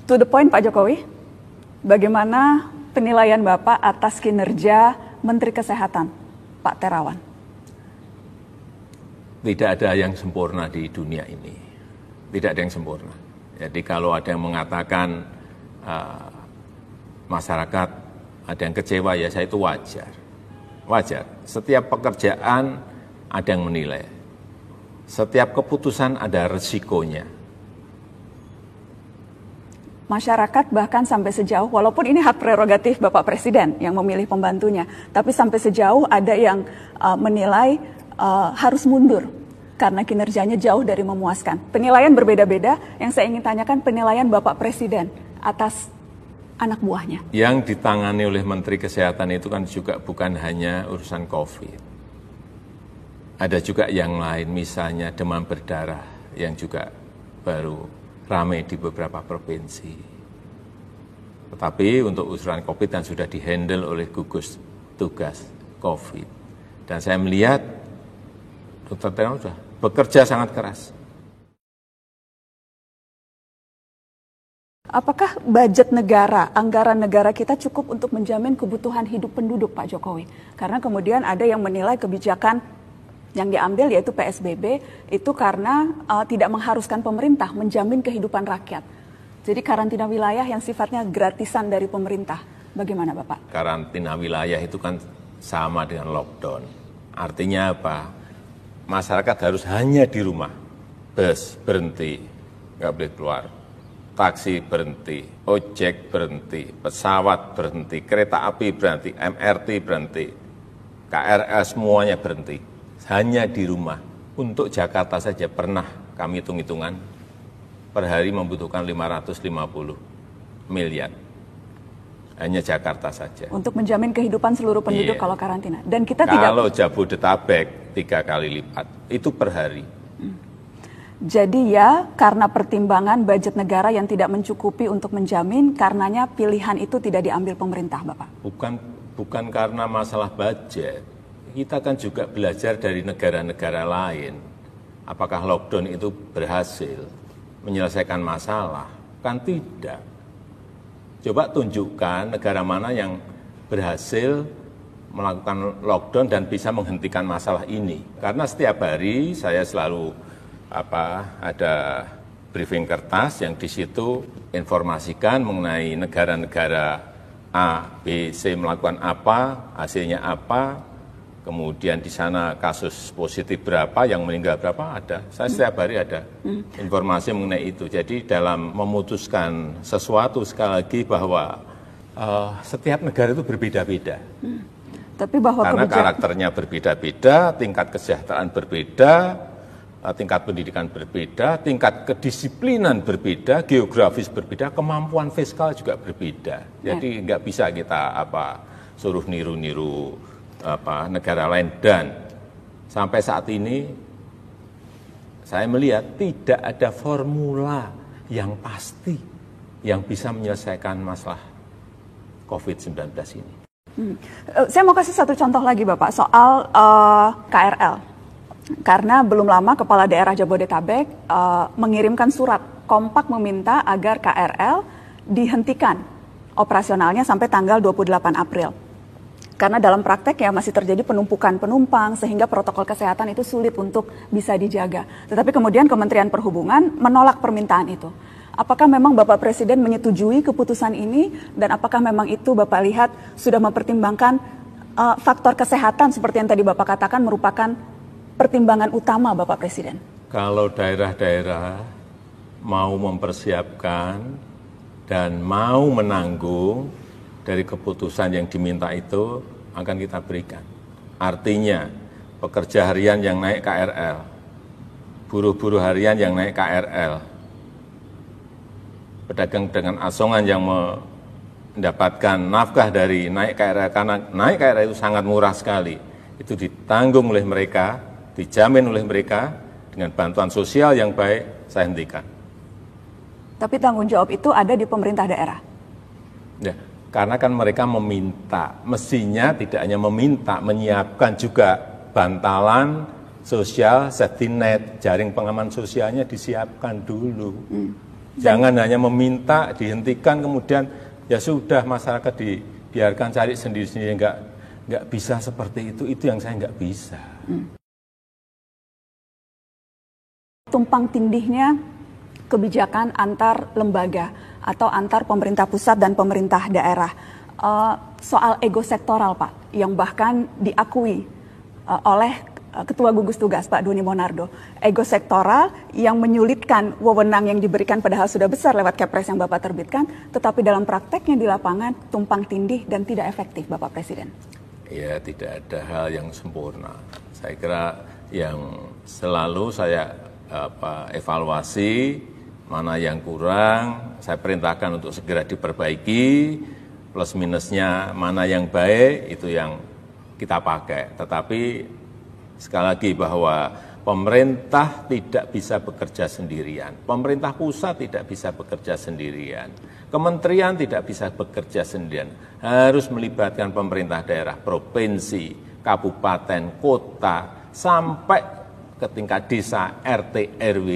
To the point Pak Jokowi, bagaimana penilaian Bapak atas kinerja Menteri Kesehatan, Pak Terawan? Tidak ada yang sempurna di dunia ini. Tidak ada yang sempurna. Jadi kalau ada yang mengatakan masyarakat ada yang kecewa, ya saya itu wajar. Wajar. Setiap pekerjaan ada yang menilai. Setiap keputusan ada resikonya. Masyarakat bahkan sampai sejauh, walaupun ini hak prerogatif Bapak Presiden yang memilih pembantunya, tapi sampai sejauh ada yang menilai harus mundur karena kinerjanya jauh dari memuaskan. Penilaian berbeda-beda, yang saya ingin tanyakan penilaian Bapak Presiden atas anak buahnya. Yang ditangani oleh Menteri Kesehatan itu kan juga bukan hanya urusan COVID. Ada juga yang lain, misalnya demam berdarah yang juga baru ramai di beberapa provinsi. Tetapi untuk urusan COVID yang sudah dihandle oleh gugus tugas COVID. Dan saya melihat Dr. Terawan sudah bekerja sangat keras. Apakah budget negara, anggaran negara kita cukup untuk menjamin kebutuhan hidup penduduk, Pak Jokowi? Karena kemudian ada yang menilai kebijakan yang diambil yaitu PSBB itu karena tidak mengharuskan pemerintah menjamin kehidupan rakyat. Jadi karantina wilayah yang sifatnya gratisan dari pemerintah. Bagaimana Bapak? Karantina wilayah itu kan sama dengan lockdown. Artinya apa? Masyarakat harus hanya di rumah. Bus berhenti, nggak boleh keluar. Taksi berhenti, ojek berhenti, pesawat berhenti, kereta api berhenti, MRT berhenti, KRL semuanya berhenti. Hanya di rumah. Untuk Jakarta saja pernah kami hitung-hitungan per hari membutuhkan 550 miliar. Hanya Jakarta saja. Untuk menjamin kehidupan seluruh penduduk kalau karantina. Dan kita kalau Jabodetabek 3 kali lipat, itu per hari. Jadi ya karena pertimbangan budget negara yang tidak mencukupi untuk menjamin, karenanya pilihan itu tidak diambil pemerintah, Bapak? Bukan karena masalah budget. Kita kan juga belajar dari negara-negara lain. Apakah lockdown itu berhasil menyelesaikan masalah? Kan tidak. Coba tunjukkan negara mana yang berhasil melakukan lockdown dan bisa menghentikan masalah ini. Karena setiap hari saya selalu ada briefing kertas yang di situ informasikan mengenai negara-negara A, B, C melakukan apa, hasilnya apa. Kemudian di sana kasus positif berapa, yang meninggal berapa, ada. Saya setiap hari ada informasi mengenai itu. Jadi dalam memutuskan sesuatu, sekali lagi bahwa setiap negara itu berbeda-beda. Tapi bahwa karena karakternya berbeda-beda, tingkat kesejahteraan berbeda, tingkat pendidikan berbeda, tingkat kedisiplinan berbeda, geografis berbeda, kemampuan fiskal juga berbeda. Jadi nggak bisa kita suruh niru-niru negara lain. Dan sampai saat ini saya melihat tidak ada formula yang pasti yang bisa menyelesaikan masalah COVID-19 ini. Saya mau kasih satu contoh lagi Bapak soal KRL. Karena belum lama Kepala Daerah Jabodetabek mengirimkan surat kompak meminta agar KRL dihentikan operasionalnya sampai tanggal 28 April. Karena dalam praktek ya masih terjadi penumpukan penumpang sehingga protokol kesehatan itu sulit untuk bisa dijaga. Tetapi kemudian Kementerian Perhubungan menolak permintaan itu. Apakah memang Bapak Presiden menyetujui keputusan ini dan apakah memang itu Bapak lihat sudah mempertimbangkan faktor kesehatan seperti yang tadi Bapak katakan merupakan pertimbangan utama Bapak Presiden? Kalau daerah-daerah mau mempersiapkan dan mau menanggung dari keputusan yang diminta itu akan kita berikan. Artinya pekerja harian yang naik KRL, buruh-buruh harian yang naik KRL, pedagang-pedagang asongan yang mendapatkan nafkah dari naik KRL, karena naik KRL itu sangat murah sekali. Itu ditanggung oleh mereka, dijamin oleh mereka dengan bantuan sosial yang baik, saya hentikan. Tapi tanggung jawab itu ada di pemerintah daerah? Ya, karena kan mereka meminta, mestinya tidak hanya meminta, menyiapkan juga bantalan sosial, safety net, jaring pengaman sosialnya disiapkan dulu. Jangan hanya meminta, dihentikan, kemudian ya sudah masyarakat dibiarkan cari sendiri-sendiri, nggak bisa seperti itu yang saya nggak bisa. Tumpang tindihnya kebijakan antar lembaga atau antar pemerintah pusat dan pemerintah daerah. Soal ego sektoral, Pak, yang bahkan diakui oleh Ketua Gugus Tugas Pak Doni Monardo, ego sektoral yang menyulitkan wewenang yang diberikan padahal sudah besar lewat Kepres yang Bapak terbitkan, tetapi dalam prakteknya di lapangan tumpang tindih dan tidak efektif, Bapak Presiden. Ya, tidak ada hal yang sempurna. Saya kira yang selalu saya evaluasi mana yang kurang, saya perintahkan untuk segera diperbaiki, plus minusnya mana yang baik itu yang kita pakai. Tetapi sekali lagi bahwa pemerintah tidak bisa bekerja sendirian, pemerintah pusat tidak bisa bekerja sendirian, kementerian tidak bisa bekerja sendirian, harus melibatkan pemerintah daerah, provinsi, kabupaten, kota, sampai ke tingkat desa, RT, RW,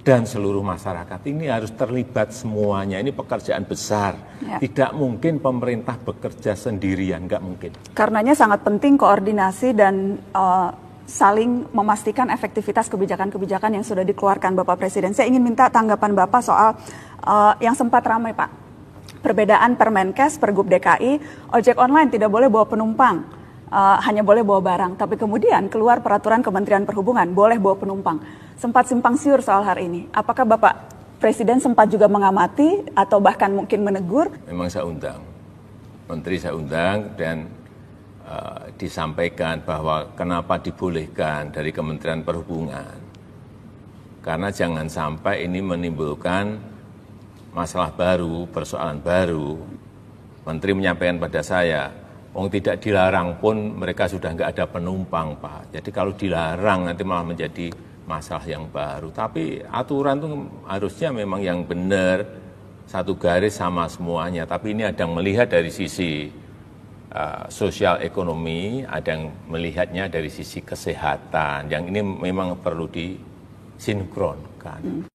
dan seluruh masyarakat. Ini harus terlibat semuanya, ini pekerjaan besar. Ya. Tidak mungkin pemerintah bekerja sendirian, nggak mungkin. Karenanya sangat penting koordinasi dan saling memastikan efektivitas kebijakan-kebijakan yang sudah dikeluarkan Bapak Presiden. Saya ingin minta tanggapan Bapak soal yang sempat ramai, Pak. Perbedaan Permenkes, Pergub DKI, ojek online tidak boleh bawa penumpang, hanya boleh bawa barang. Tapi kemudian keluar peraturan Kementerian Perhubungan, boleh bawa penumpang. Sempat simpang siur soal hal ini. Apakah Bapak Presiden sempat juga mengamati atau bahkan mungkin menegur? Memang saya undang, Menteri saya undang dan disampaikan bahwa kenapa dibolehkan dari Kementerian Perhubungan. Karena jangan sampai ini menimbulkan masalah baru, persoalan baru. Menteri menyampaikan pada saya, tidak dilarang pun mereka sudah nggak ada penumpang, Pak. Jadi kalau dilarang nanti malah menjadi masalah yang baru. Tapi aturan itu harusnya memang yang benar, satu garis sama semuanya. Tapi ini ada yang melihat dari sisi sosial ekonomi, ada yang melihatnya dari sisi kesehatan, yang ini memang perlu disinkronkan.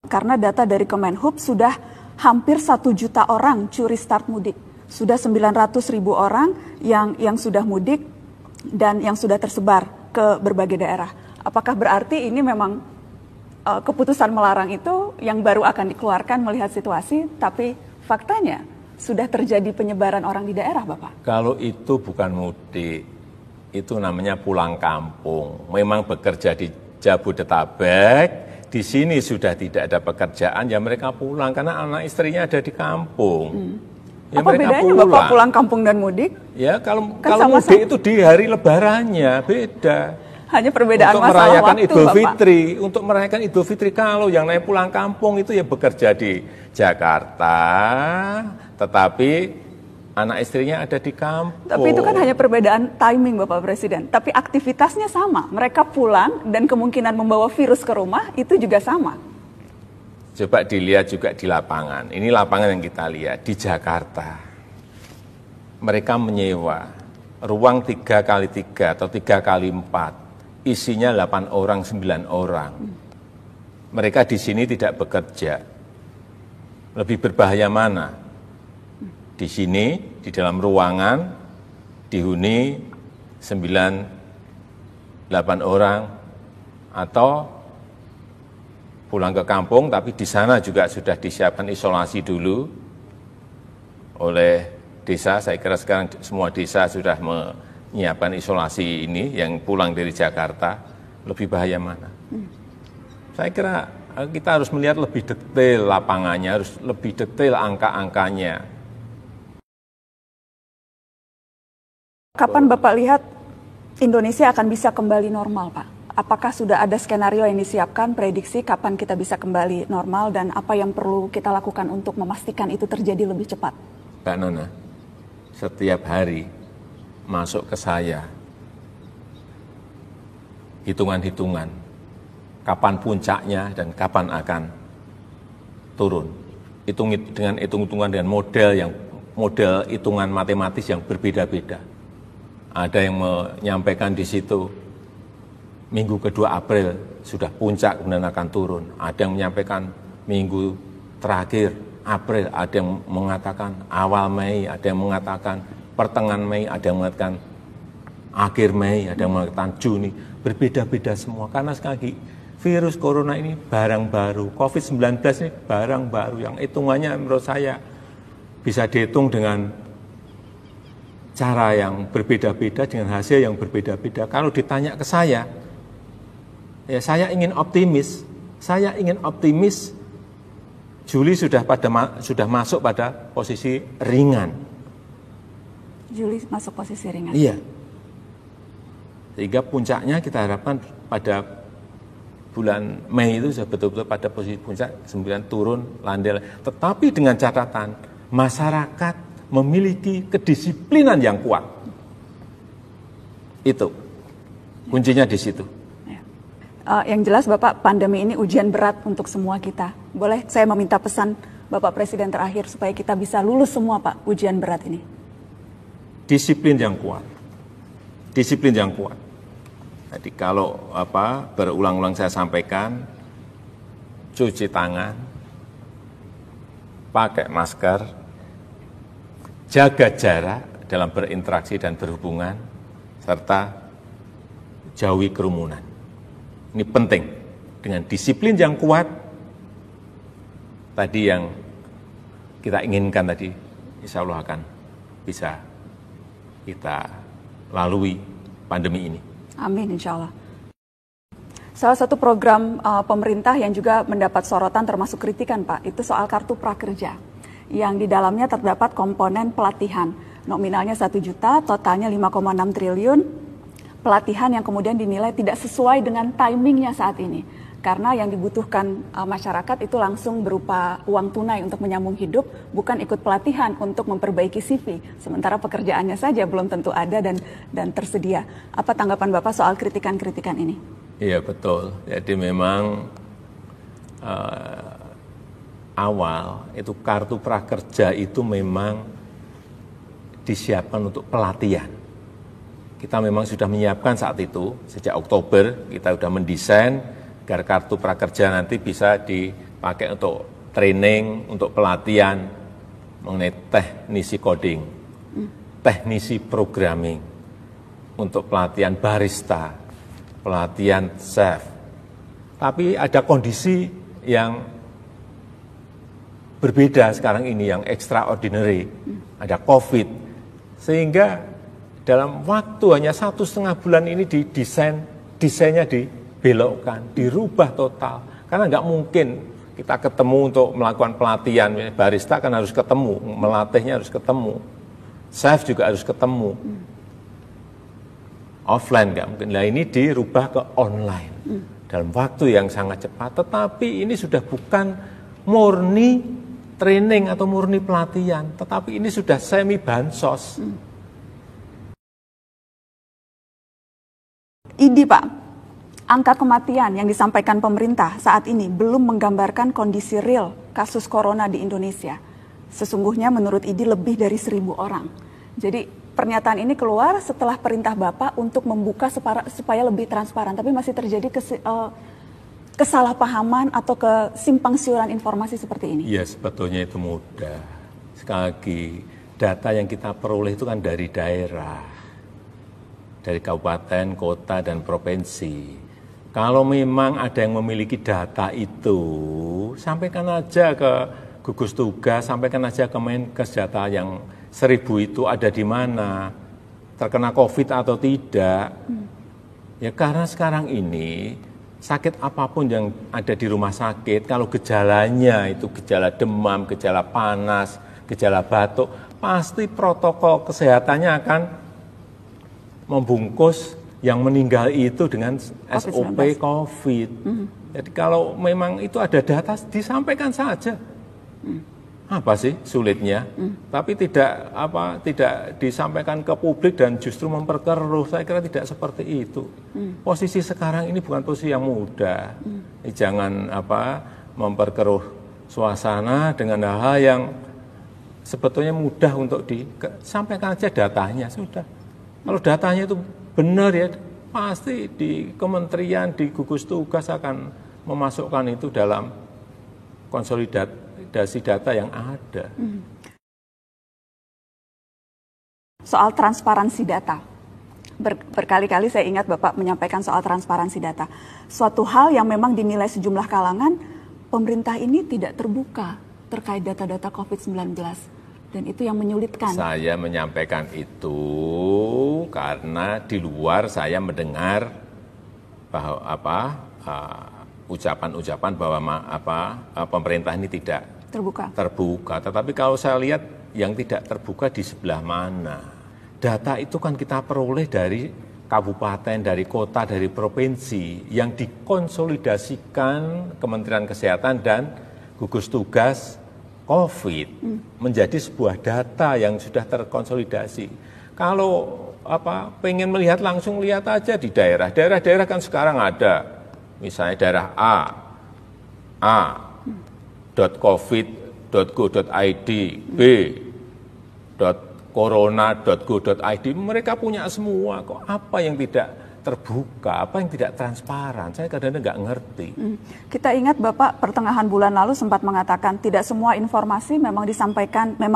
Karena data dari Kemenhub sudah hampir 1 juta orang curi start mudik. Sudah 900.000 orang yang sudah mudik dan yang sudah tersebar ke berbagai daerah. Apakah berarti ini memang keputusan melarang itu yang baru akan dikeluarkan melihat situasi, tapi faktanya sudah terjadi penyebaran orang di daerah, Bapak? Kalau itu bukan mudik, itu namanya pulang kampung. Memang bekerja di Jabodetabek, di sini sudah tidak ada pekerjaan, ya mereka pulang karena anak istrinya ada di kampung. Ya apa bedanya pulang. Bapak pulang kampung dan mudik? Ya kalau mudik itu di hari lebarannya, beda. Hanya perbedaan untuk masalah merayakan waktu, Idul Bapak. Fitri, untuk merayakan Idul Fitri kalau yang naik pulang kampung itu ya bekerja di Jakarta, tetapi anak istrinya ada di kampung. Tapi itu kan hanya perbedaan timing, Bapak Presiden. Tapi aktivitasnya sama. Mereka pulang dan kemungkinan membawa virus ke rumah itu juga sama. Coba dilihat juga di lapangan. Ini lapangan yang kita lihat di Jakarta. Mereka menyewa ruang 3x3 atau 3x4. Isinya 8 orang, 9 orang. Mereka di sini tidak bekerja. Lebih berbahaya mana? Di sini, di dalam ruangan, dihuni 9, 8 orang, atau pulang ke kampung, tapi di sana juga sudah disiapkan isolasi dulu oleh desa. Saya kira sekarang semua desa sudah menyiapkan isolasi ini, yang pulang dari Jakarta. Lebih bahaya mana? Saya kira kita harus melihat lebih detail lapangannya, harus lebih detail angka-angkanya. Kapan Bapak lihat Indonesia akan bisa kembali normal, Pak? Apakah sudah ada skenario yang disiapkan, prediksi kapan kita bisa kembali normal, dan apa yang perlu kita lakukan untuk memastikan itu terjadi lebih cepat? Mbak Nona, setiap hari masuk ke saya hitungan-hitungan kapan puncaknya dan kapan akan turun. Dengan hitung-hitungan dengan model hitungan matematis yang berbeda-beda. Ada yang menyampaikan di situ minggu kedua April sudah puncak kemudian akan turun. Ada yang menyampaikan minggu terakhir April, ada yang mengatakan awal Mei, ada yang mengatakan pertengahan Mei, ada yang mengatakan akhir Mei, ada yang mengatakan Juni. Berbeda-beda semua karena sekali lagi virus corona ini barang baru, COVID-19 ini barang baru yang hitungannya menurut saya bisa dihitung dengan cara yang berbeda-beda, dengan hasil yang berbeda-beda. Kalau ditanya ke saya, ya saya ingin optimis. Saya ingin optimis Juli sudah masuk pada posisi ringan. Juli masuk posisi ringan. Iya. Sehingga puncaknya kita harapkan pada bulan Mei itu sudah betul-betul pada posisi puncak, kemudian turun, landai. Tetapi dengan catatan, masyarakat memiliki kedisiplinan yang kuat. Itu kuncinya di situ. Yang jelas Bapak, pandemi ini ujian berat untuk semua kita. Boleh saya meminta pesan Bapak Presiden terakhir supaya kita bisa lulus semua Pak ujian berat ini? Disiplin yang kuat. Disiplin yang kuat. Jadi kalau berulang-ulang saya sampaikan, cuci tangan, pakai masker, jaga jarak dalam berinteraksi dan berhubungan, serta jauhi kerumunan. Ini penting. Dengan disiplin yang kuat, tadi yang kita inginkan tadi, insya Allah akan bisa kita lalui pandemi ini. Amin, insya Allah. Salah satu program pemerintah yang juga mendapat sorotan termasuk kritikan Pak, itu soal kartu prakerja. Yang di dalamnya terdapat komponen pelatihan. Nominalnya 1 juta, totalnya 5,6 triliun. Pelatihan yang kemudian dinilai tidak sesuai dengan timingnya saat ini. Karena yang dibutuhkan masyarakat itu langsung berupa uang tunai untuk menyambung hidup, bukan ikut pelatihan untuk memperbaiki CV. Sementara pekerjaannya saja belum tentu ada dan tersedia. Apa tanggapan Bapak soal kritikan-kritikan ini? Iya betul. Jadi memang awal itu kartu prakerja itu memang disiapkan untuk pelatihan. Kita memang sudah menyiapkan saat itu, sejak Oktober kita sudah mendesain agar kartu prakerja nanti bisa dipakai untuk training, untuk pelatihan mengenai teknisi coding, teknisi programming, untuk pelatihan barista, pelatihan chef. Tapi ada kondisi yang berbeda sekarang ini, yang extraordinary, ada COVID, sehingga dalam waktu hanya 1,5 bulan ini desainnya dibelokkan, dirubah total. Karena nggak mungkin kita ketemu untuk melakukan pelatihan, barista kan harus ketemu, melatihnya harus ketemu, chef juga harus ketemu. Offline nggak mungkin. Nah ini dirubah ke online dalam waktu yang sangat cepat. Tetapi ini sudah bukan murni training atau murni pelatihan, tetapi ini sudah semi bansos. ID Pak, angka kematian yang disampaikan pemerintah saat ini belum menggambarkan kondisi real kasus corona di Indonesia. Sesungguhnya menurut ID lebih dari 1.000 orang. Jadi pernyataan ini keluar setelah perintah Bapak untuk membuka supaya lebih transparan. Tapi masih terjadi kesalahpahaman atau kesimpang siuran informasi seperti ini. Iya sebetulnya itu mudah. Sekali lagi data yang kita peroleh itu kan dari daerah. Dari kabupaten, kota, dan provinsi. Kalau memang ada yang memiliki data itu, sampaikan aja ke gugus tugas, sampaikan aja ke Menkes data yang 1.000 itu ada di mana, terkena COVID atau tidak. Ya karena sekarang ini, sakit apapun yang ada di rumah sakit, kalau gejalanya itu gejala demam, gejala panas, gejala batuk, pasti protokol kesehatannya akan membungkus yang meninggal itu dengan SOP COVID. Jadi kalau memang itu ada data, disampaikan saja. Apa sih sulitnya? Tapi tidak disampaikan ke publik dan justru memperkeruh. Saya kira tidak seperti itu. Posisi sekarang ini bukan posisi yang mudah. Jangan memperkeruh suasana dengan hal-hal yang sebetulnya mudah untuk disampaikan aja datanya sudah. Kalau datanya itu benar ya pasti di kementerian, di gugus tugas akan memasukkan itu dalam konsolidasi data yang ada. Soal transparansi data. Berkali-kali saya ingat Bapak menyampaikan soal transparansi data. Suatu hal yang memang dinilai sejumlah kalangan, pemerintah ini tidak terbuka terkait data-data COVID-19. Dan itu yang menyulitkan. Saya menyampaikan itu karena di luar saya mendengar bahwa ucapan-ucapan bahwa pemerintah ini tidak terbuka. Tetapi kalau saya lihat yang tidak terbuka di sebelah mana? Data itu kan kita peroleh dari kabupaten, dari kota, dari provinsi yang dikonsolidasikan Kementerian Kesehatan dan gugus tugas COVID menjadi sebuah data yang sudah terkonsolidasi. Kalau pengen melihat langsung, lihat aja di daerah. Daerah-daerah kan sekarang ada, misalnya daerah a.covid.go.id, b.corona.go.id, mereka punya semua kok. Apa yang tidak terbuka, apa yang tidak transparan, saya kadang-kadang nggak ngerti. Kita ingat Bapak pertengahan bulan lalu sempat mengatakan tidak semua informasi memang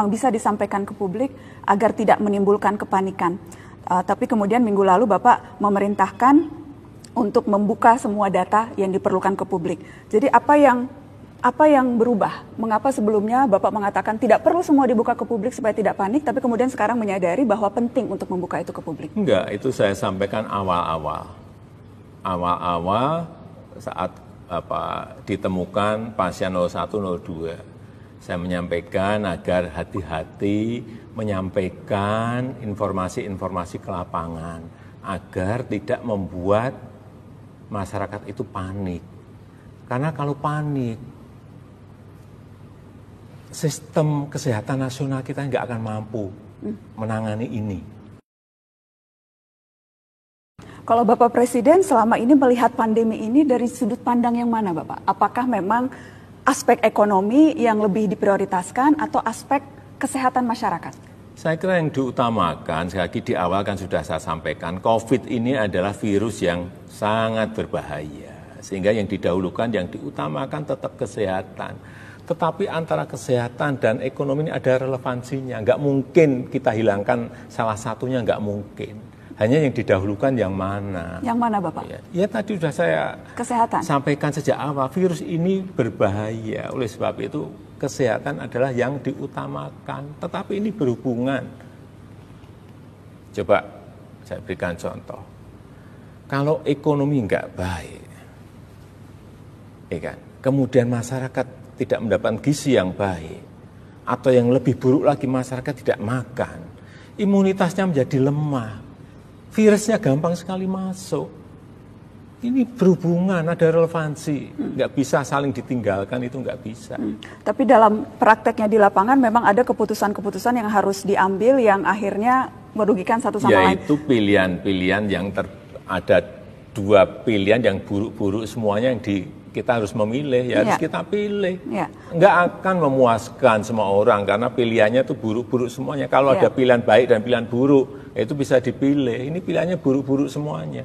bisa disampaikan ke publik agar tidak menimbulkan kepanikan. Tapi kemudian minggu lalu Bapak memerintahkan untuk membuka semua data yang diperlukan ke publik. Jadi apa yang berubah? Mengapa sebelumnya Bapak mengatakan tidak perlu semua dibuka ke publik supaya tidak panik, tapi kemudian sekarang menyadari bahwa penting untuk membuka itu ke publik? Enggak, itu saya sampaikan awal-awal. Awal-awal saat ditemukan pasien 0102. Saya menyampaikan agar hati-hati menyampaikan informasi-informasi ke lapangan agar tidak membuat masyarakat itu panik. Karena kalau panik, sistem kesehatan nasional kita nggak akan mampu menangani ini. Kalau Bapak Presiden selama ini melihat pandemi ini dari sudut pandang yang mana Bapak? Apakah memang aspek ekonomi yang lebih diprioritaskan atau aspek kesehatan masyarakat? Saya kira yang diutamakan, sekali lagi di awal kan sudah saya sampaikan, COVID ini adalah virus yang sangat berbahaya. Sehingga yang didahulukan, yang diutamakan tetap kesehatan. Tetapi antara kesehatan dan ekonomi ini ada relevansinya. Nggak mungkin kita hilangkan salah satunya, nggak mungkin. Hanya yang didahulukan yang mana. Yang mana Bapak? Ya tadi sudah saya sampaikan sejak awal, virus ini berbahaya. Oleh sebab itu kesehatan adalah yang diutamakan. Tetapi ini berhubungan. Coba saya berikan contoh. Kalau ekonomi nggak baik, ya kan? Kemudian masyarakat tidak mendapatkan gizi yang baik, atau yang lebih buruk lagi masyarakat tidak makan, imunitasnya menjadi lemah, virusnya gampang sekali masuk. Ini berhubungan, ada relevansi, nggak bisa saling ditinggalkan, itu nggak bisa. Tapi dalam prakteknya di lapangan memang ada keputusan-keputusan yang harus diambil yang akhirnya merugikan satu sama lain. Yaitu pilihan-pilihan yang ada dua pilihan yang buruk-buruk semuanya yang kita harus memilih, harus kita pilih. Nggak akan memuaskan semua orang karena pilihannya itu buruk-buruk semuanya. Kalau ada pilihan baik dan pilihan buruk, itu bisa dipilih. Ini pilihannya buruk-buruk semuanya.